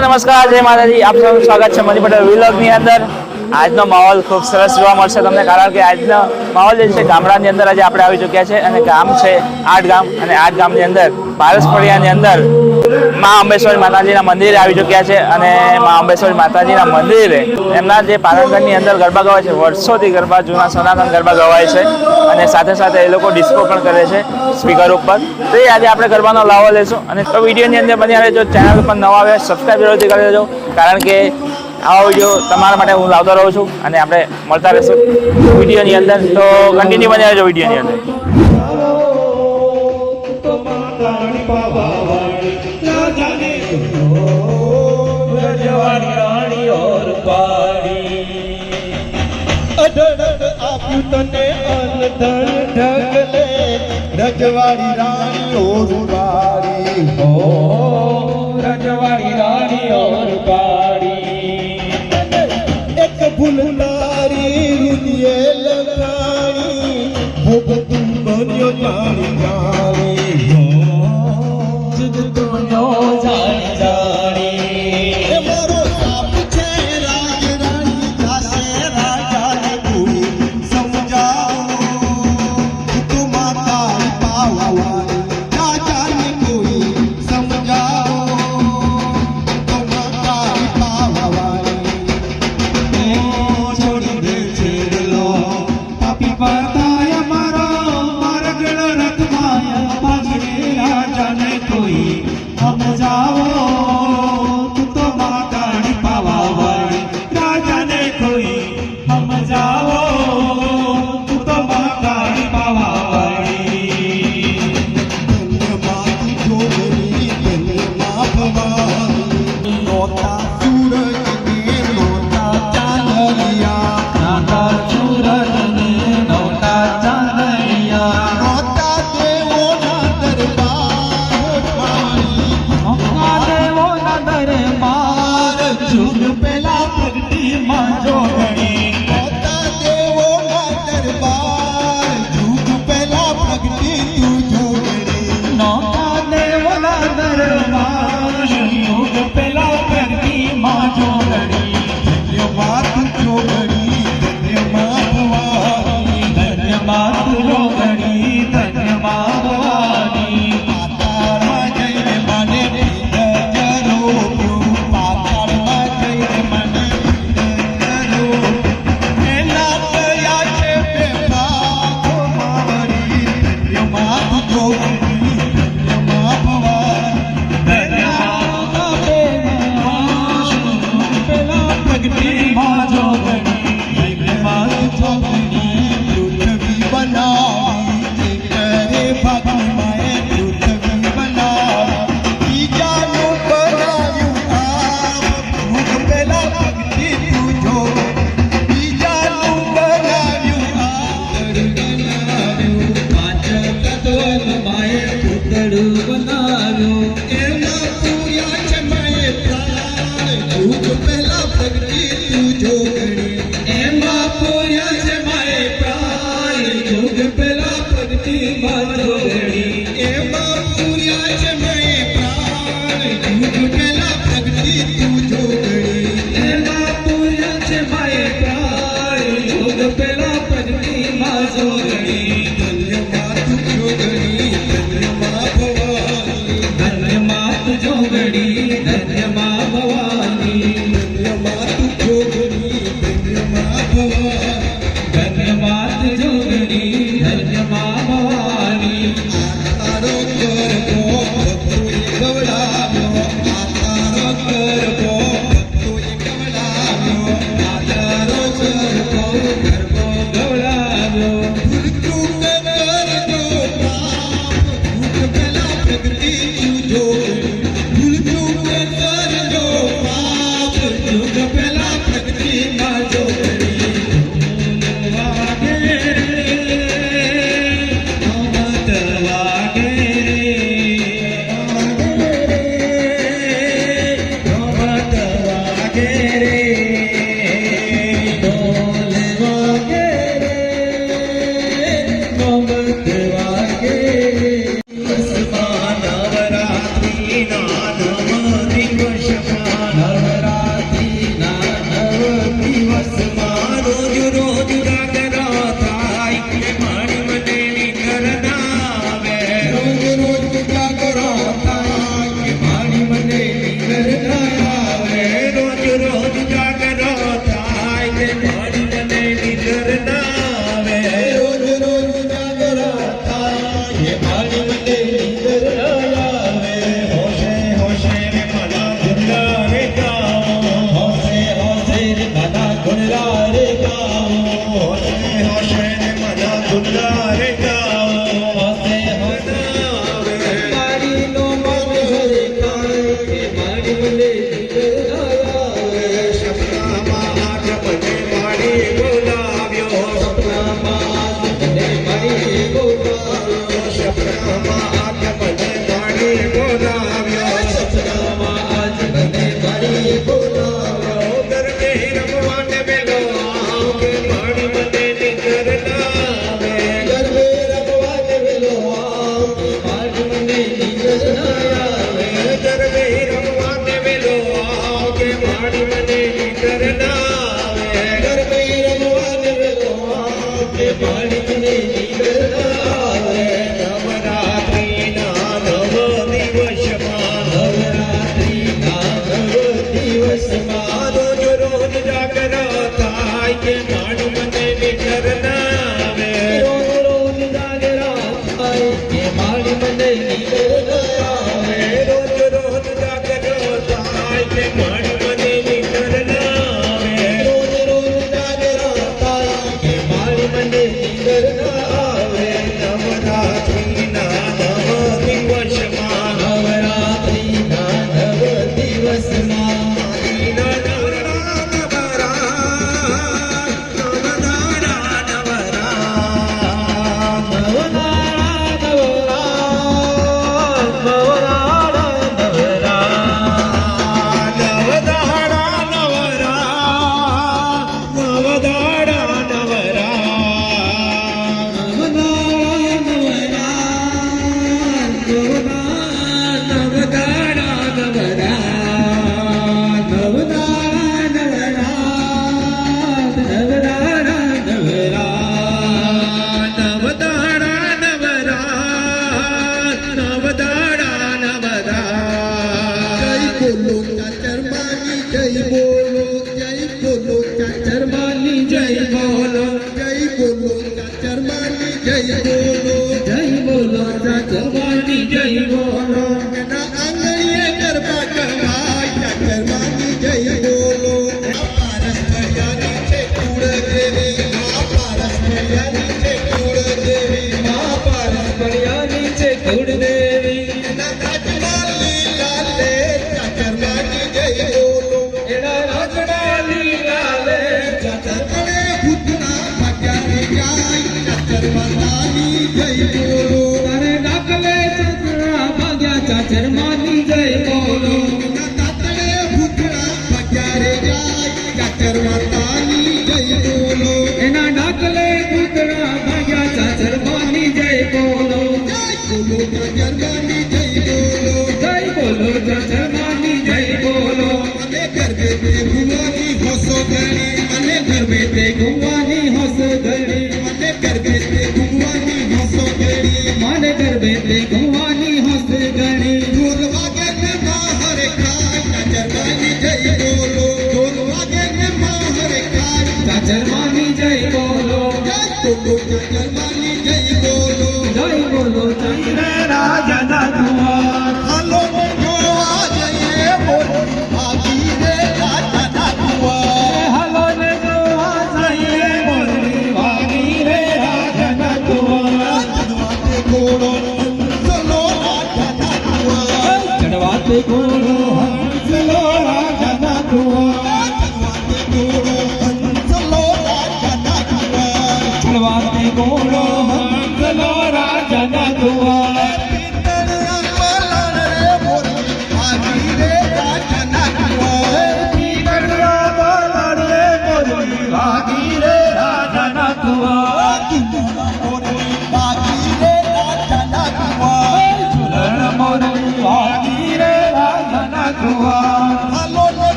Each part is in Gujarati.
નમસ્કાર, જય માતાજી. આપ સૌનું સ્વાગત છે મની પટેલ વ્લોગની અંદર. આજનો માહોલ ખૂબ સરસ જોવા મળશે તમને, કારણ કે આજનો માહોલ જે છે ગામડાની અંદર આજે આપણે આવી ચૂક્યા છે અને ગામ છે આઠ ગામ. અને આઠ ગામની અંદર પારસપડિયાની અંદર મા અંબેશ્વરી માતાજીના મંદિરે આવી ચૂક્યા છે. અને મા અંબેશ્વરી માતાજીના મંદિરે એમના જે પારંગણની અંદર ગરબા ગવાય છે, વર્ષોથી ગરબા જૂના સનાતન ગરબા ગવાય છે. અને સાથે સાથે એ લોકો ડિસ્કો પણ કરે છે સ્પીકર ઉપર. તો એ આજે આપણે ગરબાનો લાવો લેશું. અને તો વિડીયોની અંદર બન્યા રહેજો. ચેનલ પર નવા આવે સબસ્ક્રાઈબ જરૂરથી કરી દેજો, કારણ કે આવા વિડીયો તમારા માટે હું લાવતો રહું છું. અને આપણે મળતા રહીશું વિડીયોની અંદર. તો કન્ટિન્યુ બન્યા રહેજો વિડીયોની અંદર. રજવાડી રાણી ઓર પાડી, રજવાડી રાણી ઓર પાડી, એક ભૂલ તારી રુદિએ લગાડી, ભોગ તું બન્યો જાણી જાણી, જગ તુમ્યો જાણી જાણી. મારો સાપ છે રાજ રાણી જાસે રાજાને કોઈ સમજાવો, તું માતા પાવાવાળી રાજાને કોઈ સમજાવો, તું માતા પાવાવાળી છોડી દે છેડલો પાપી પાતાય મારો માર્ગળ રથમાય પાછળે રાજાને કોઈ સમજાવો, તું તો માતાની પાવાવાળી રાજાને કોઈ સમજાવો, તું તો માતાની પાવાવાળી. ધન્યવાદ જોગણી ધન્યમાં ભવાની, નોતા સૂરજને નોતા ચાંદલિયા, નોતા સૂરજને નોતા ચાંદલિયા, નોતા દેવોના દરબાર, નોતા દેવોના દરબાર, જુગ પેલા ભક્તિમાં જોગણી, નોતા દેવોના દરબાર, જુગ પેલા ભક્તિ તું જોગણી, નોતા દેવોના દરબાર, જુગ પેલા ભક્તિમાં જોગણી. ધન્યવાદ જોગણી ધન્યમાં ભવાની, ધન્યવાદ જોગણી ધન્યમાં ભવાની. પાતાળમાં જઈને મને પીડ જરોપ્યું, પાતાળમાં જઈને મને પીડ જરોપ્યું, એના કયા છે બે ભાગો મારી. ધન્યવાદ જોગણી ધન્યમાં ભવાની, ધન્યવાદ પેલા પ્રગતિમાં જોગણી, ધન્યવાદ જોગણી. પૃથ્વી બનાવી કરે ભાગીમાએ પૃથ્વી બનાવી, બીજાનું બનાવ્યું કામ, ભૂખ પેલા ભક્તિ તું જોગણી, બીજાનું બનાવ્યું કામ, બનાવ્યું પાંચ તત્વ માએ પૂતળું બનાવ્યું, એમાં પૂર્યા છે માએ પ્રાણ, ભૂખ પેલા ભક્તિ તું જોગણી, એમાં પૂર્યા છે માએ પ્રાણ, ભૂખ પેલા ભક્તિમાં જોગણી, એમાં પૂર્યા છે માએ પ્રાણ, ભૂખ પેલા ભક્તિ તું જોગણી, એમાં પૂર્યા છે માએ પ્રાણ, ભૂખ પેલા ભક્તિમાં જોગણી. ધન્યવાદ જોગણી ધન્યમાં ભવાની, ધન્યવાદ જોગણી ધન્યમાં ભવાની, ધન્યવાદ જોગણી ધન્યમાં ભવાની, ધન્યવાદ જોગણી ધન્યમાં ભવાની. તારો ગરબો ભક્તોએ ગવડાવ્યો, તારો ગરબો ભક્તોએ ગવડાવ્યો, તારો ગરબો ગવડાવ્યો. ભૂલ ચૂક કરજો પાપ, ભૂખ પેલા પ્રગતિ તું જોગણી, ભૂલ ચૂક કરજો પાપ, ભૂખ પેલા પ્રગતિમાં જોગણી. વાગે નોમત વાગે રે, નોમત વાગે રે, ઢોલ વાગે રે, નોમત વાગે રે. નવરાત્રિના નવ દિવસ જર્મની જય બોલો અને ગરબે તે ગુવાની હસો ગણી અને ગરબે તે ગુવાની હસો ગણી અને ગરબે તે ગુવાની હસો ગણી મને ગરબે તે ગુવાની હસો ગણી ઢોલ વાગે ને માહરે ખાય જર્મની જય બોલો ઢોલ વાગે ને માહરે ખાય જર્મની જય બોલો જર્મની જય બોલો જય રે રાજા કુંવર હાલો જોવા જઈએ બોલો ભાગી રે રાજા કુંવર હાલો ને જોવા જઈએ બોલો ભાગી રે રાજા કુંવર ચડવાતે ઘોડો હંસલો રાજા કુંવર ચડવાતે ઘોડો હંસલો રાજા કુંવર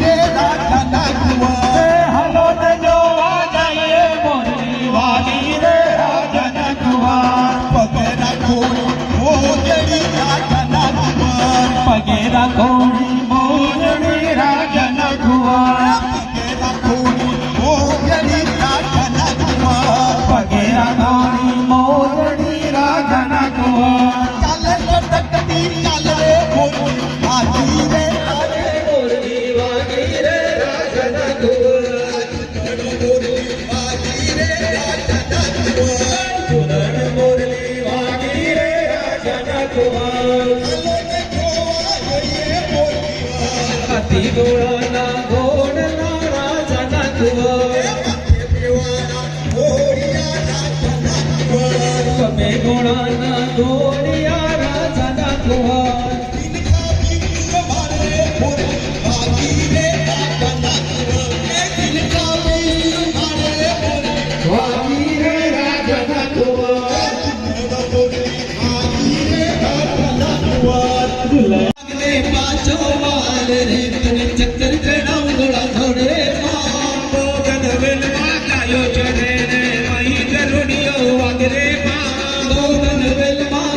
રે રાજા કુંવર હાલો ને જોવા જઈએ મોરી વાગી રે રાજા કુંવર પગે રાખો મોજડી રાજા કુંવર પગે રાખો મોજડી રાજા કુંવર પગે રાખો મોજડી રાજા કુંવર પગે રાખો મોજડી રાજા કુંવર ચાલે લટકતી ચાલે રે મોરી વાગી રે ગોળાના ગોળના રાજાના કુંવર તમે ગોળાના ગોળિયા રાજાના કુંવર વાગી રે રાજાના કુંવર પાછો વાલ રે તને ચક્કર ચડાવ ગોળા ધોડ રે માપો ગનવેલ માં ગાયો ચરે રે મહી ગરુડિયો વાગે રે માપો ગનવેલ માં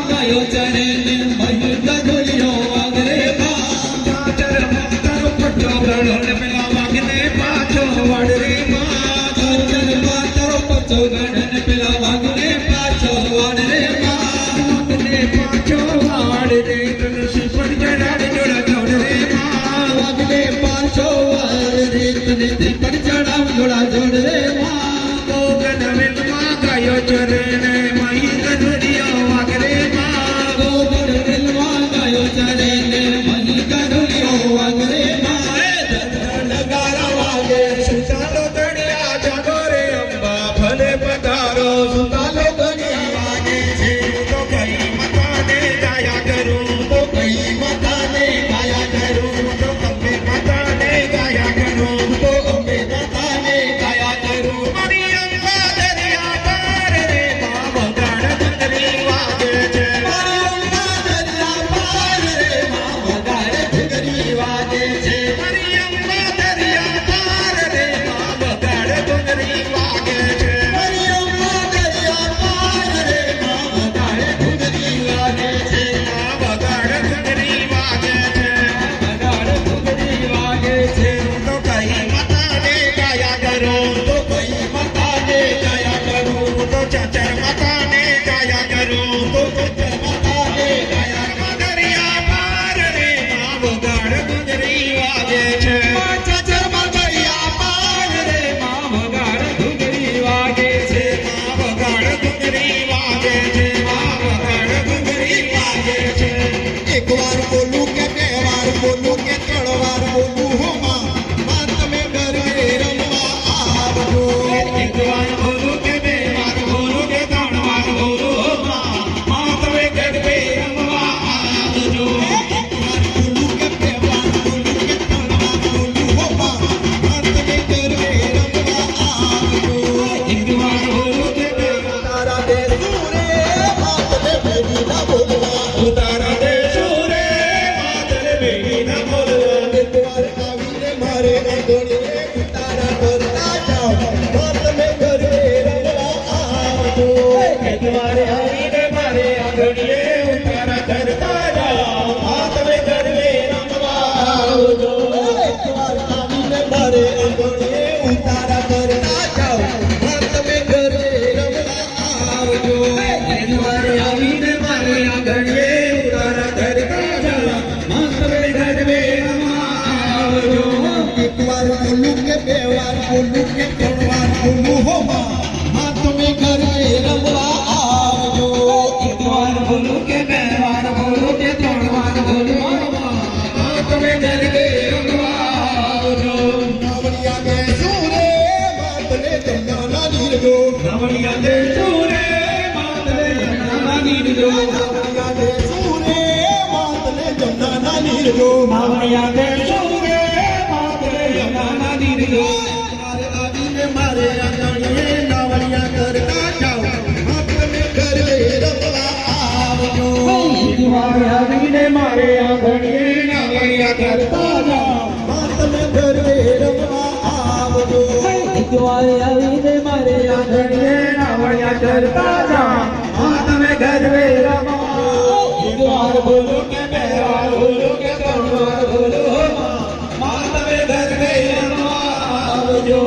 આવજો એક વાર આવીને મારે આંગણીએ ઉતારા કરતા જાઓ આ તમે ગરબે રમવા આવજો એક વાર આવીને મારે આંગણીએ ઉતારા કરતા જાઓ આ તમે ગરબે રમવા આવજો એક વાર આવીને મારે આંગણીએ ઉતારા કરતા જાઓ આ તમે ગરબે રમવા આવજો એક વાર બોલું કે બે વાર બોલું કે ત્રણ વાર બોલું હો માં તમે ગરબે રમવા આવજો એક વાર બોલું કે બે વાર બોલું કે ત્રણ વાર બોલું માં તમે ગરબે રમવા આવજો નવલિયા બેસું રે માતને જમના નીરજો નવલિયા બેસું રે માતને જમના નીરજો નવલિયા બેસું રે માતને જમના નીરજો નવલિયા બેસું રે માતને જમના નીરજો મારે આવીને મારે આંગણીએ નાવલિયા કરતા જાઓ આ તમે ગરબે રમવા આવજો એક વાર આવીને મારે આંગણીએ નાવલિયા કરતા જાઓ આ તમે ગરબે રમવા આવજો એક વાર આવીને મારે આંગણીએ નાવલિયા કરતા જાઓ આ તમે ગરબે રમવા એક વાર બોલો કે બે વાર બોલો કે ત્રણ વાર બોલો માં તમે ગરબે રમવા આવજો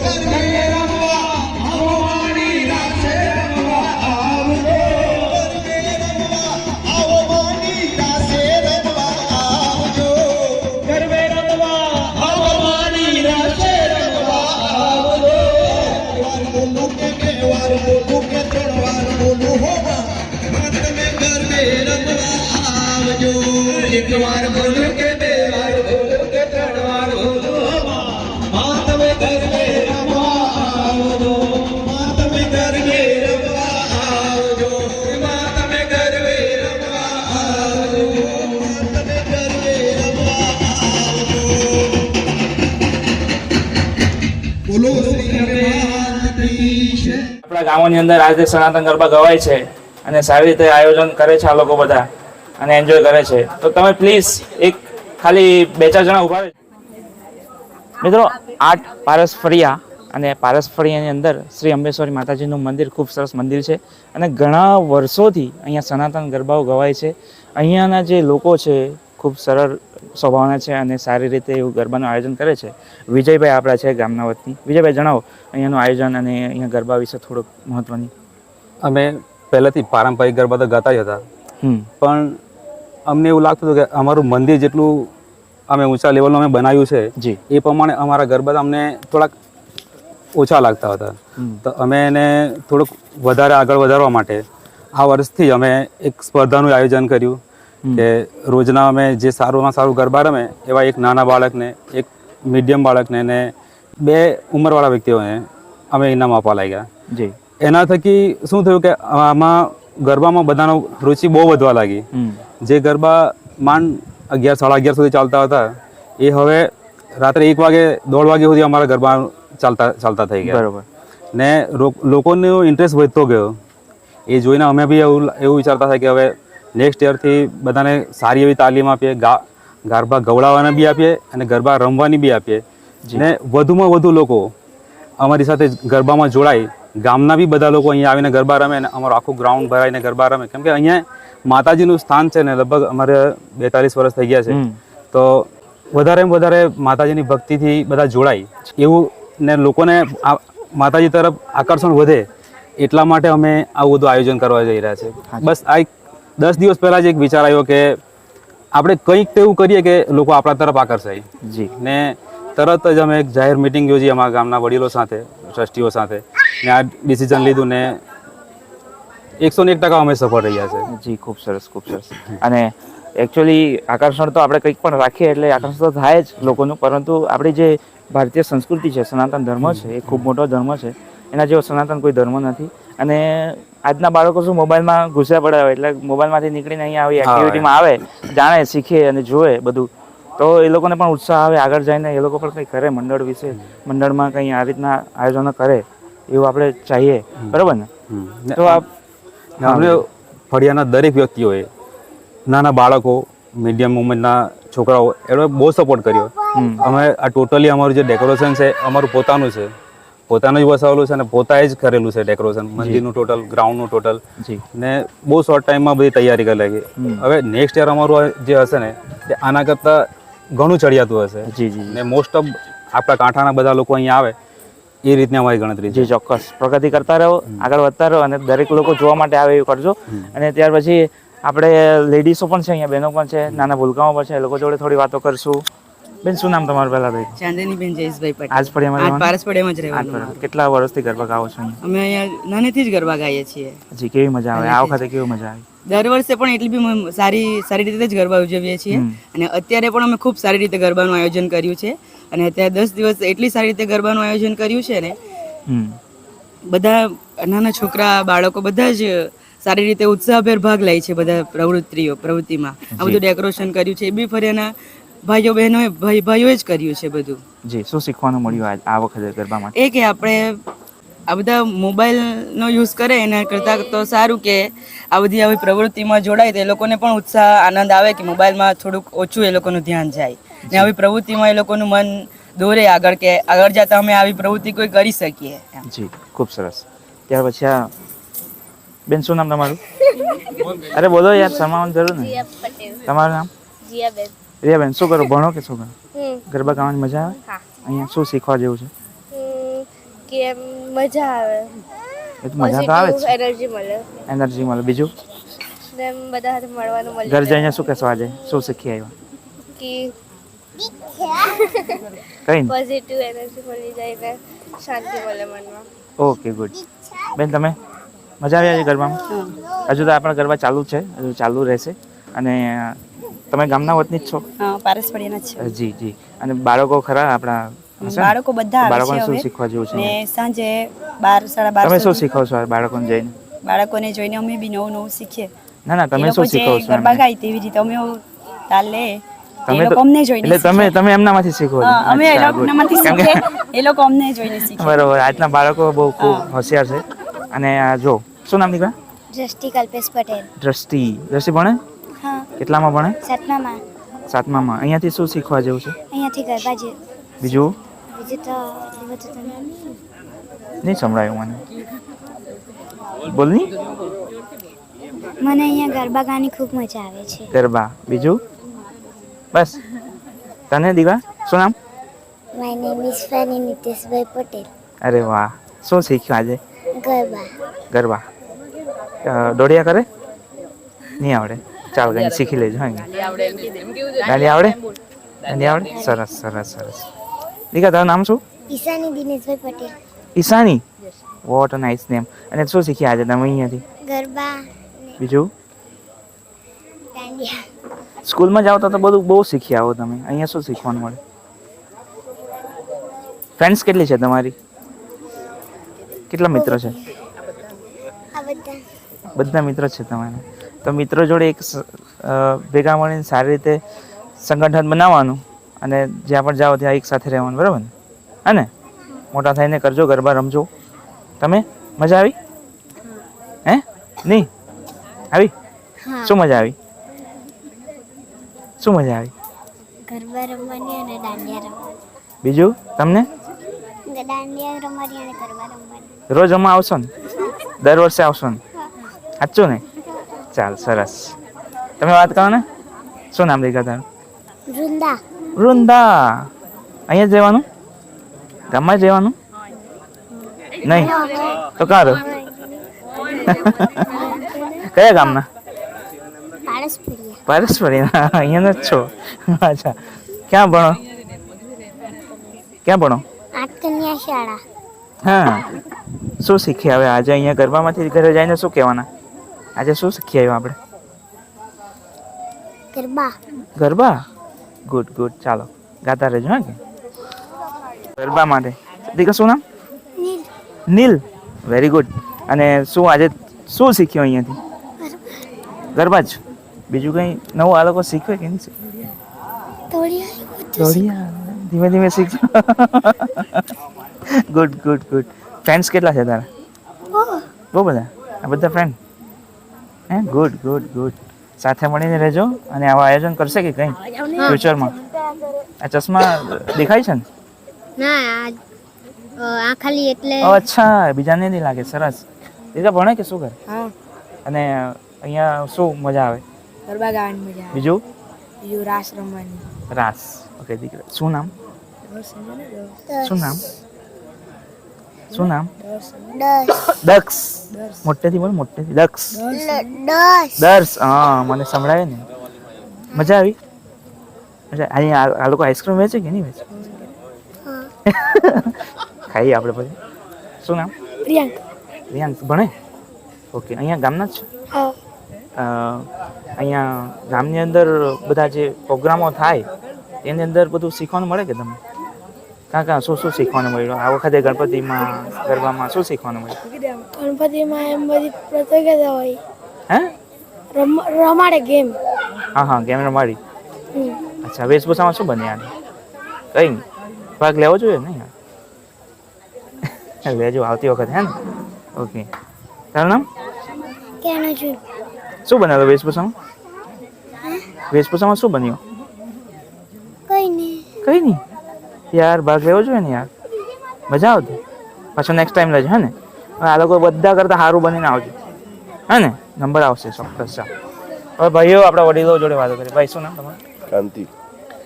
ગરબે રમવા આવો મારી રાસે રમવા આવજો ગરબે રમવા આવો મારી રાસે રમવા આવજો ગરબે રમવા આવો મારી રાસે રમવા આવજો વાર બોલું કે બે વાર બોલું કે ત્રણ વાર બોલું હો માં તમે ગરબે રમવા આવજો એક વાર બોલું કે બે વાર બોલું કે ત્રણ વાર બોલું હો માં તમે ગરબે રમવા આવજો માં તમે ગરબે રમવા આવજો માં તમે ગરબે રમવા આવજો માં તમે ગરબે રમવા આવજો બોલો શ્રી હનુમાન કી જય આપણા ગામોની અંદર આજે સનાતન ગરબા ગવાય છે અને સારી રીતે આયોજન કરે છે આ લોકો બધા અને એન્જોય કરે છે. તો તમે પ્લીઝ એક ખાલી 2-4 જણા ઉભા રહો. મિત્રો આઠ પારસ ફળિયા અને પારસ ફળિયાની અંદર શ્રી અંબેશ્વરી માતાજીનું મંદિર ખૂબ સરસ મંદિર છે અને ઘણા વર્ષોથી અહીંયા સનાતન ગરબાઓ ગવાય છે. અહીંયાના જે લોકો છે ખૂબ સરળ સ્વભાવના છે અને સારી રીતે એવું ગરબાનું આયોજન કરે છે. વિજયભાઈ આપણા છે ગામના વતની. વિજયભાઈ જણાવો અહીંયાનું આયોજન અને અહીંયા ગરબા વિશે થોડુંક મહત્વની. અમે પહેલાંથી પારંપરિક ગરબા તો ગાતા જ હતા, પણ અમને એવું લાગતું હતું કે અમારું મંદિર જેટલું અમે ઊંચા લેવલનું અમે બનાવ્યું છે જી એ પ્રમાણે અમારા ગરબા અમને થોડાક ઓછા લાગતા હતા. તો અમે એને થોડુંક વધારે આગળ વધારવા માટે આ વર્ષથી અમે એક સ્પર્ધાનું આયોજન કર્યું કે રોજના અમે જે સારુંમાં સારું ગરબા રમે એવા એક નાના બાળકને, એક મીડિયમ બાળકને ને 2 ઉંમરવાળા વ્યક્તિઓને અમે ઇનામ આપવા લાગ્યા. જી એના થકી શું થયું કે આમાં ગરબામાં બધાનો રુચિ બહુ વધવા લાગી. જે ગરબા માંડ 11-11:30 સુધી ચાલતા હતા એ હવે રાત્રે 1 વાગે 1:30 વાગે સુધી અમારા ગરબા ચાલતા થઈ ગયા. બરોબર. ને લોકોનો ઇન્ટરેસ્ટ વધતો ગયો. એ જોઈને અમે બી એવું વિચારતા હતા કે હવે નેક્સ્ટ યરથી બધાને સારી એવી તાલીમ આપીએ, ગરબા ગવડાવવાના બી આપીએ અને ગરબા રમવાની બી આપીએ ને વધુમાં વધુ લોકો અમારી સાથે ગરબામાં જોડાય. ગામના બી બધા લોકો અહીંયા આવીને ગરબા રમે અને અમારું આખું ગ્રાઉન્ડ ભરાઈને ગરબા રમે. કેમ કે અહીંયા માતાજીનું સ્થાન છે ને લગભગ અમારે 42 વર્ષ થઈ ગયા છે. તો વધારેમાં વધારે માતાજીની ભક્તિથી બધા જોડાય એવું ને લોકોને માતાજી તરફ આકર્ષણ વધે એટલા માટે અમે આવું બધું આયોજન કરવા જઈ રહ્યા છે. બસ આ 10 દિવસ પહેલાં જ એક વિચાર આવ્યો કે આપણે કંઈક તો એવું કરીએ કે લોકો આપણા તરફ આકર્ષાય. જી ને તરત જ અમે એક જાહેર મિટિંગ યોજી અમારા ગામના વડીલો સાથે, ટ્રસ્ટીઓ સાથે ને આ ડિસિઝન લીધું ને 101% અમે સફળ રહ્યા છે. જી ખૂબ સરસ, ખૂબ સરસ. અને એકચ્યુઅલી આકર્ષણ તો આપણે કંઈક પણ રાખીએ એટલે આકર્ષણ તો થાય જ લોકોનું, પરંતુ આપણી જે ભારતીય સંસ્કૃતિ છે, સનાતન ધર્મ છે, એ ખૂબ મોટો ધર્મ છે. એના જેવો સનાતન કોઈ ધર્મ નથી. અને આજના બાળકો શું મોબાઈલમાં ઘૂસ્યા પડ્યા હોય એટલે મોબાઈલમાંથી નીકળીને અહીંયા આવી એક્ટિવિટીમાં આવે, જાણે, શીખે અને જોવે બધું, તો એ લોકોને પણ ઉત્સાહ આવે આગળ જઈને એ લોકો પણ કંઈ કરે મંડળ વિશે, મંડળમાં કંઈ આ રીતના આયોજનો કરે એવું આપણે ચાહીએ. બરાબર ને? તો આપણે ફળિયાના દરેક વ્યક્તિઓએ, નાના બાળકો, મીડિયમ ઉંમરના છોકરાઓ, એનો બહુ સપોર્ટ કર્યો. અમે આ ટોટલી અમારું જે ડેકોરેશન છે અમારું પોતાનું છે. પોતાનું જ વસાવેલું છે અને પોતાએ જ કરેલું છે ડેકોરેશન, મંદિરનું ટોટલ, ગ્રાઉન્ડનું ટોટલ, જી ને બહુ શોર્ટ ટાઈમમાં બધી તૈયારી કરી લાગી. હવે નેક્સ્ટ યર અમારું આ જે હશે ને તે આના કરતાં ઘણું ચડિયાતું હશે. જી જી ને મોસ્ટ ઓફ આપણા કાંઠાના બધા લોકો અહીંયા આવે એ રીતની અમારી ગણતરી છે. જી ચોક્કસ પ્રગતિ કરતા રહો, આગળ વધતા રહો અને દરેક લોકો જોવા માટે આવે એવું કરજો. અને ત્યાર પછી આપણે લેડીઝો પણ છે અહીંયા, બહેનો પણ છે, નાના ભૂલકાઓ પણ છે, એ લોકો જોડે થોડી વાતો કરશું. બેન શું નામ તમારું પહેલા ભાઈ? ચાંદનીબેન જયેશભાઈ પટેલ. આજ ફળિયામાં આજ રહેવાનું? પારસપડિયામાં જ રહેવાનું મારું. કેટલા વર્ષથી ગરબા ગાઓ છો અહીંયા? અમે અહીંયા નાનેથી જ ગરબા ગાઈએ છીએ. જી કેવી મજા આવે? આ વખતે કેવી મજા આવી? દર વર્ષે પણ એટલી બી સારી રીતે જ ગરબા ઉજવીએ છીએ. અને અત્યારે પણ અમે ખૂબ સારી રીતે ગરબાનું આયોજન કર્યું છે. અને અત્યારે 10 દિવસ એટલી સારી રીતે ગરબાનું આયોજન કર્યું છે ને, બધા નાના છોકરા બાળકો બધા જ સારી રીતે ઉત્સાહભેર ભાગ લે છે બધા પ્રવૃત્તિમાં. આ બધું ડેકોરેશન કર્યું છે એ બી ફરિયાના ભાઈઓ બહેનોએ ભાઈઓએ જ કર્યું છે બધું. જી શું શીખવાનું મળ્યું આ વખતે ગરબામાં? એ કે આપણે આ બધા મોબાઈલનો યુઝ કરે એના કરતાં તો સારું કે આ બધી આવી પ્રવૃત્તિમાં જોડાય તો એ લોકોને પણ ઉત્સાહ આનંદ આવે કે મોબાઈલમાં થોડુંક ઓછું એ લોકોનું ધ્યાન જાય ને આવી પ્રવૃત્તિમાં એ લોકોનું મન દોરે આગળ કે આગળ જતા અમે આવી પ્રવૃત્તિ કોઈ કરી શકીએ. જી ખૂબ સરસ. ત્યાર પછી આ બેન શું નામ તમારું? અરે બોલો યાર, શરમાવાની જરૂર નહીં. તમારું નામ? જીયાબેન. રિયાબેન શું કરો, ભણો કે શું કરો? હમ. ગરબા ગાવાની મજા આવે? હા. અહીંયા શું શીખવા જેવું છે? કે એમ મજા આવે, એ તો મજા તો આવે જ, એનર્જી મળે એનર્જી મળે. બીજું ને એમ બધા સાથે મળવાનું મળે. ઘર જઈને શું કહેશો આજે? શું શીખી આવ્યા? કે કઈ નહીં. પોઝિટિવ એનર્જી મળી જાય ને શાંતિ મળે મનમાં. Okay good. બેન તમે મજા આવી આજે ગરબામાં? હજુ તો આપણા ગરબા ચાલુ જ છે, હજુ ચાલુ રહેશે. અને તમે ગામના વતની જ છો? પારસપડિયાના જ છે. જી જી. અને બાળકો ખરા આપણા હશે ને? બાળકો બધા આવે બાળકોને છે શું હવે. શીખવા જેવું છે? ને સાંજે 12 સાડા 12 તમે શું શીખો છો આ બાળકોને જઈને? બાળકોને જોઈને અમે બી નવું શીખીએ. ના ના, એ તમે લોકો શું શીખો જે છો ગરબા એમને? ગાય તેવી રીતે અમે તાલ લે એ તમે લોકો તો અમને જોઈને એટલે તમે એમનામાંથી શીખો છો? હા, અમે એ અચ્છા, good. લોકોનામાંથી કેમ કે- શીખીએ, એ લોકો અમને જોઈને શીખે. બરોબર. આજના બાળકો બહુ ખૂબ હોશિયાર છે. અને આ જો શું નામ દીકરા? દ્રષ્ટિ કલ્પેશ પટેલ. દ્રષ્ટિ. દ્રષ્ટિ ભણે? હા. કેટલામાં ભણે? 7મામાં. 7મામાં. અહીંયાથી શું શીખવા જેવું છે? અહીંયાથી ગરબા જે બીજું બીજું તો નહીં સંભળાયું મને. બોલ ની. મને અહીંયા ગરબા ગાવાની ખૂબ મજા આવે છે. ગરબા. બીજું બસ? તને દીકરા શું નામ? My name is funny Niteshbhai Patel. અરે વાહ, શું શીખ્યું આજે? ગરબા. ગરબા. દોડિયા કરે? નહીં આવડે? ચાલ કંઈ શીખી લેજો. હા દાંડી આવડે? દાંડી આવડે? સરસ સરસ સરસ. દીકરા તારું નામ શું? Ishani Dineshbhai Patel. Ishani. What a nice name. અને શું શીખ્યા આજે તમે અહીંયાથી? ગરબા. બીજું દાંડિયા. સ્કૂલમાં જાઓ તો બધું બહુ શીખી આવો તમે. અહીંયા શું શીખવાનું મળે? ફ્રેન્ડ્સ કેટલી છે તમારી? કેટલા મિત્રો છે? આ બધા. બધા મિત્રો છે તમારે? તો મિત્રો જોડે એક ભેગા મળીને સારી રીતે સંગઠન બનાવવાનું અને જ્યાં પણ જાઓ ત્યાં એક સાથે રહેવાનું, બરાબર ને? હા ને? મોટા થઈને કરજો, ગરબા રમજો. તમે મજા આવી? હે? નહીં આવી? શું મજા આવી? શું મજા આવી? ગરબા રમવાની અને દાંડિયા રમવાની. બીજું તમને? દાંડિયા રમવાની અને ગરબા રમવાની. રોજ રમવા આવશો ને? દર વર્ષે આવશો ને? સાચું ને? ચાલ સરસ. તમે વાત કરો ને. શું નામ દીકરા તારું? વૃંદા. વૃંદા. અહીંયા જ રહેવાનું? ગામમાં જ રહેવાનું? નહીં તો કાં રહો? કયા ગામના? પારસપડિયા. પારસપરિયા. અહીંયા જ છો? અચ્છા. ક્યાં ભણો? ક્યાં ભણો? આઠ કન્યા શાળા. હા. શું શીખી આવે આજે અહીંયા ગરબામાંથી ઘરે જઈને શું કહેવાના? આજે શું શીખી આવ્યા આપણે? ગરબા. ગરબા. Good good. ચાલો ગાતા રહેજો. હા કે ગરબા માટે દીકરા શું નામ? નીલ. નીલ. Very good. અને શું આજે શું શીખ્યો અહીંયાથી? ગરબા જ. બીજું કંઈ નવું આ લોકો શીખવે કે નહીં શીખવે? દોડિયા. ધીમે ધીમે શીખજો. Good good good. ફ્રેન્ડ્સ કેટલા છે તારા? બહુ બધા. આ બધા ફ્રેન્ડ હે? Good good good. સાથે મળીને રહેજો. અને આવા આયોજન કરશે કે કંઈ ફ્યુચરમાં? આ ચશ્મા દેખાય છે ને? ના આ ખાલી એટલે અચ્છા બીજાને નહીં લાગે. સરસ. દીકરા ભણે કે શું કરે? હા અને અહીંયા શું મજા આવે? ગરબા ગાવાની મજા આવે, બીજું બીજું રાસ રમવાની. રાસ. ઓકે દીકરા શું નામ? શું નામ? શું નામ? દક્ષ. મોટેથી બોલ, મોટેથી. દક્ષ. દર્શ. હા મને સંભળાય ને. મજા આવી? મજા અહીંયા આ લોકો આઈસ્ક્રીમ વેચે કે નહીં વેચે? ખાઈએ આપણે પછી. શું નામ? પ્રિયંક. રિયાંક ભણે? ઓકે અહીંયા ગામના જ છે? અહીંયા ગામની અંદર બધા જે પ્રોગ્રામો થાય એની અંદર બધું શીખવાનું મળે કે તમને? કાં શું શું શીખવાનું મળ્યું આ વખતે ગણપતિમાં ગરબામાં? શું શીખવાનું મળ્યું? ગણપતિમાં એમ બધી પ્રતિયોગિતા હોય, હે? રમાડે ગેમ. હા ગેમ રમાડી. અચ્છા વેશભૂષામાં શું બન્યા? કઈ નહીં ભાગ લેવો જોઈએ ને યાર? લેજો આવતી વખત હે ને? ઓકે તારું નામ? કેનું છું? શું બનાવ્યું વેશભૂષામાં? વેશભૂષામાં શું બન્યું? કઈ નહીં. કઈ નહીં યાર, ભાગ લેવો જોઈએ ને યાર, મજા આવતી. પાછો નેક્સ્ટ ટાઈમ લેજો હે ને? આ લોકો બધા કરતા સારું બનીને આવજો હે ને? નંબર આવશે ચોક્કસ. ચાલો હવે ભાઈઓ આપણા વડીલો જોડે વાતો કરીએ. ભાઈ શું નામ તમારું? કાંતિ.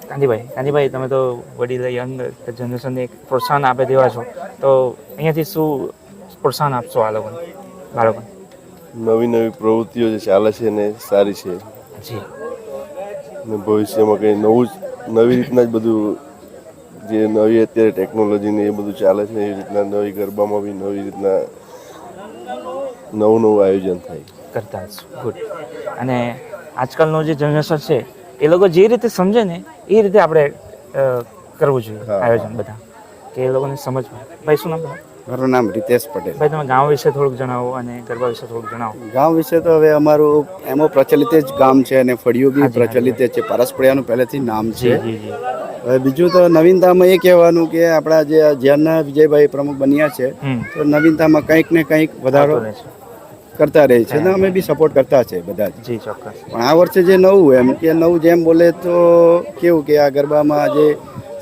કાંતિભાઈ તમે તો વડીલ યંગ જનરેશનને એક પ્રોત્સાહન આપે તેવા છો, તો અહીંયાથી શું પ્રોત્સાહન આપશો આ લોકોને, બાળકોને? નવી નવી પ્રવૃત્તિઓ જે ચાલે છે ને સારી છે, જી ને ભવિષ્યમાં કંઈ નવું જ નવી રીતના જ બધું જે નવી અત્યારે ટેકનોલોજી ને એ બધું ચાલે છે એ રીતના નવી ગરબામાં બી નવી રીતના નવું આયોજન થાય. કરતા જ ગુડ. અને આજકાલનું જે જનરેશન છે એ લોકો જે રીતે સમજે ને એ રીતે આપણે કરવું જોઈએ આયોજન બધા, કે એ લોકોને સમજ પડે. ભાઈ શું નામ તમારું? મારું નામ રીતેશ પટેલ. ભાઈ તમે ગામ વિશે થોડુંક જણાવો અને ગરબા વિશે થોડુંક જણાવો. ગામ વિશે તો હવે અમારું એમો પ્રચલિત જ ગામ છે અને ફળિયું બી પ્રચલિત જ છે. પરસપડિયાનું પહેલેથી નામ છે. જી હવે બીજું તો નવીનતામાં એ કહેવાનું કે આપણા જે જ્યારના વિજયભાઈ પ્રમુખ બન્યા છે તો નવીનતામાં કંઈક ને કંઈક વધારો કરતા રહે છે ને અમે બી સપોર્ટ કરતા છે બધા જ. જી ચોક્કસ. પણ આ વર્ષે જે નવું એમ કે નવું જેમ બોલે તો કેવું કે આ ગરબામાં જે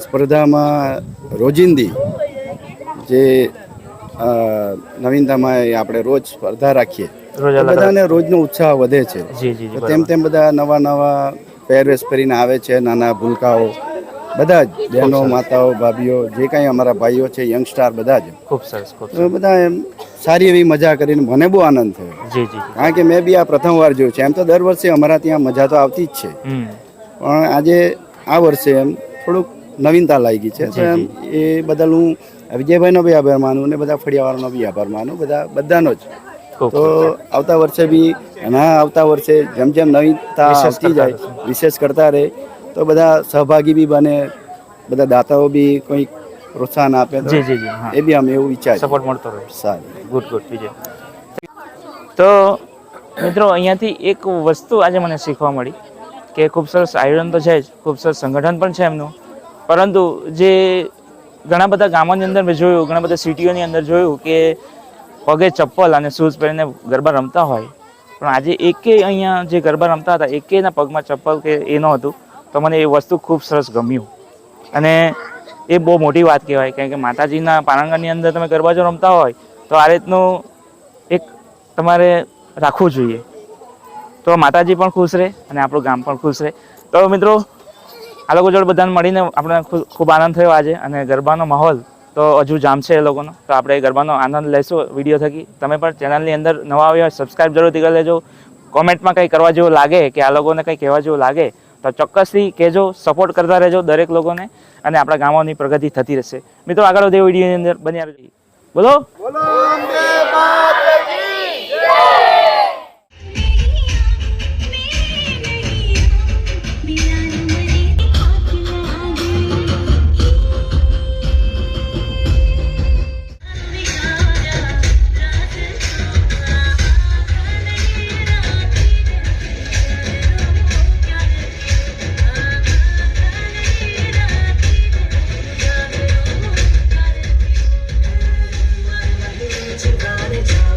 સ્પર્ધામાં રોજિંદી જે નવીનતામાં આપણે રોજ સ્પર્ધા રાખીએ તો બધાને રોજનો ઉત્સાહ વધે છે. તો તેમ બધા નવા પહેરવેશ કરીને આવે છે. નાના ભૂલકાઓ બધા જ બહેનો, માતાઓ, ભાભીઓ, જે કાંઈ અમારા ભાઈઓ છે, યંગસ્ટાર બધા જ. ખૂબ સરસ. તો બધા એમ સારી એવી મજા કરીને મને બહુ આનંદ થયો. કારણ કે મેં બી આ પ્રથમ વાર જોયું છે. એમ તો દર વર્ષે અમારા ત્યાં મજા તો આવતી જ છે, પણ આજે આ વર્ષે એમ થોડુંક નવીનતા લાગી છે. તો એમ એ બદલ હું વિજયભાઈનો બી આભાર માનું ને બધા ફળિયાવાળાનો બી આભાર માનું, બધાનો જ. તો આવતા વર્ષે બી આવતા વર્ષે જેમ જેમ નવીનતા આવતી જાય વિશેષ કરતા રહે તો બધા સહભાગી બી બને, બધા દાતાઓ બી કંઈક પ્રોત્સાહન આપે એ બી અમે એવું વિચાર સપોર્ટ મળતો રહે. સારું. ગુડ વિજય. તો મિત્રો અહીંયાથી એક વસ્તુ આજે મને શીખવા મળી કે ખૂબ સરસ આયોજન તો છે જ, ખૂબ સરસ સંગઠન પણ છે એમનું, પરંતુ જે ઘણા બધા ગામોની અંદર મેં જોયું, ઘણા બધા સિટીઓની અંદર જોયું કે પગે ચપ્પલ અને શૂઝ પહેરીને ગરબા રમતા હોય, પણ આજે એકેય અહીંયા જે ગરબા રમતા હતા એકેયના પગમાં ચપ્પલ કે એ નહોતું. તો મને એ વસ્તુ ખૂબ સરસ ગમ્યું અને એ બહુ મોટી વાત કહેવાય, કારણ કે માતાજીના પારંગણની અંદર તમે ગરબા જો રમતા હોય તો આ રીતનું એક તમારે રાખવું જોઈએ, તો માતાજી પણ ખુશ રહે અને આપણું ગામ પણ ખુશ રહે. તો મિત્રો આ લોકો જોડે બધાને મળીને આપણે ખૂબ આનંદ થયો આજે, અને ગરબાનો માહોલ તો હજુ જામશે એ લોકોનો, તો આપણે ગરબાનો આનંદ લઈશું વિડીયો થકી. તમે પણ ચેનલની અંદર નવા આવ્યા હોય સબસ્ક્રાઈબ જરૂરથી કરી લેજો. કોમેન્ટમાં કંઈ કરવા જેવું લાગે કે આ લોકોને કંઈ કહેવા જેવું લાગે તો ચોક્કસથી કહેજો, સપોર્ટ કરતા રહેજો દરેક લોકોને, અને આપણા ગામોની પ્રગતિ થતી રહેશે. મિત્રો આગળ વધે વિડીયોની અંદર બન્યા રહેજો. બોલો Got it.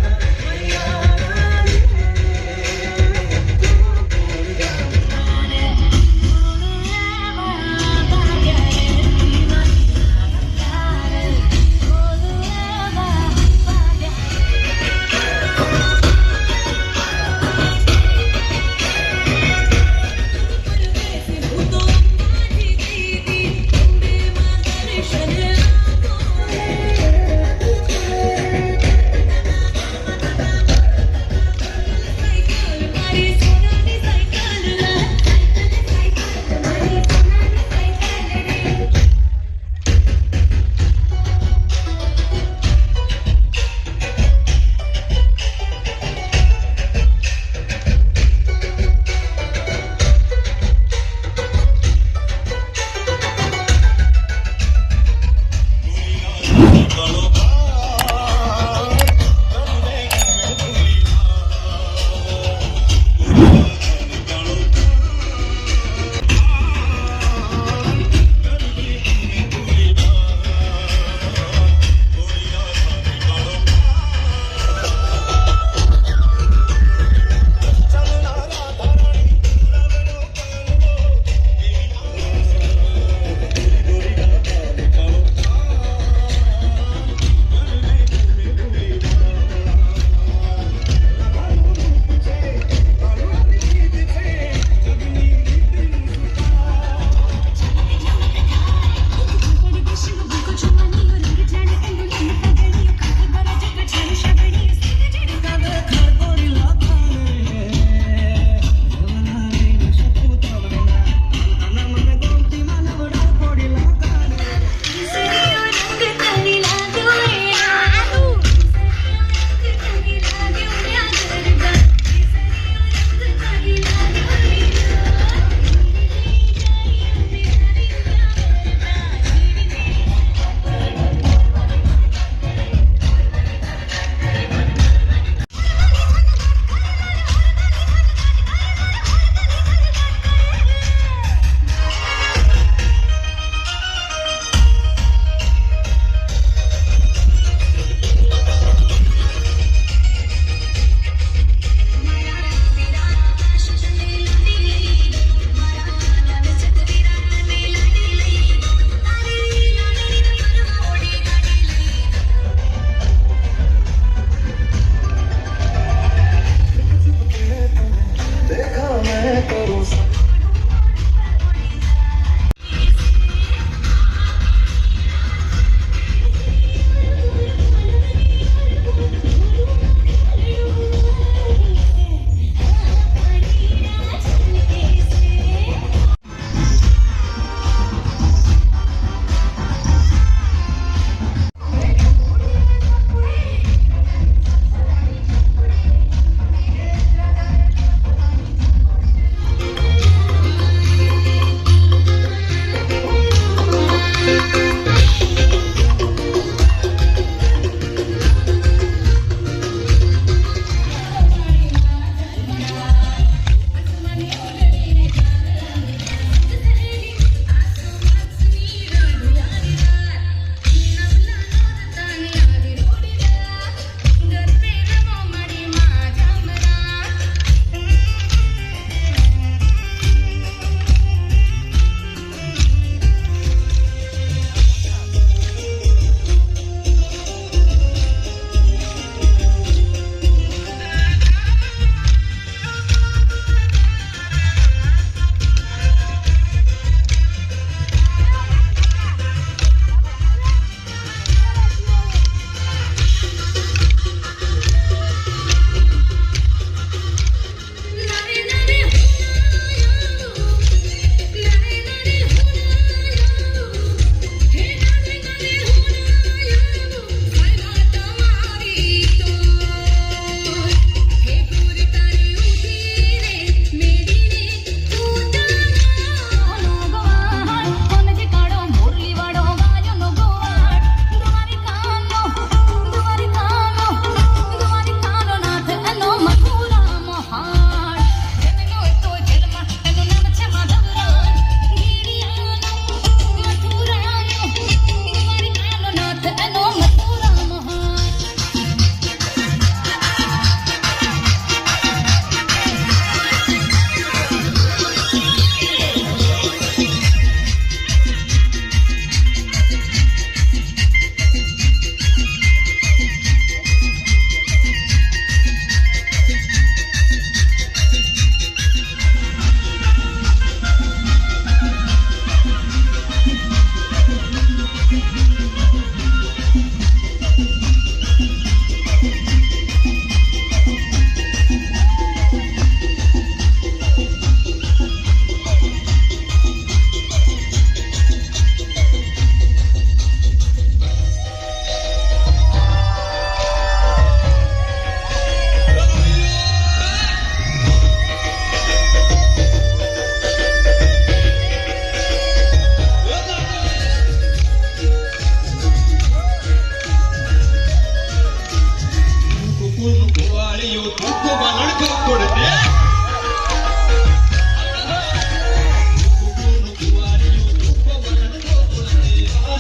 ગોકુળ દે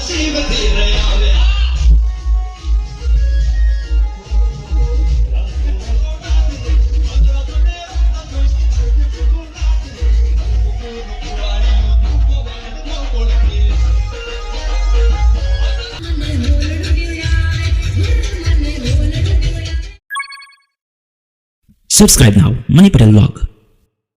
શિવ ધીર આવે Subscribe now, Money Patel Vlog.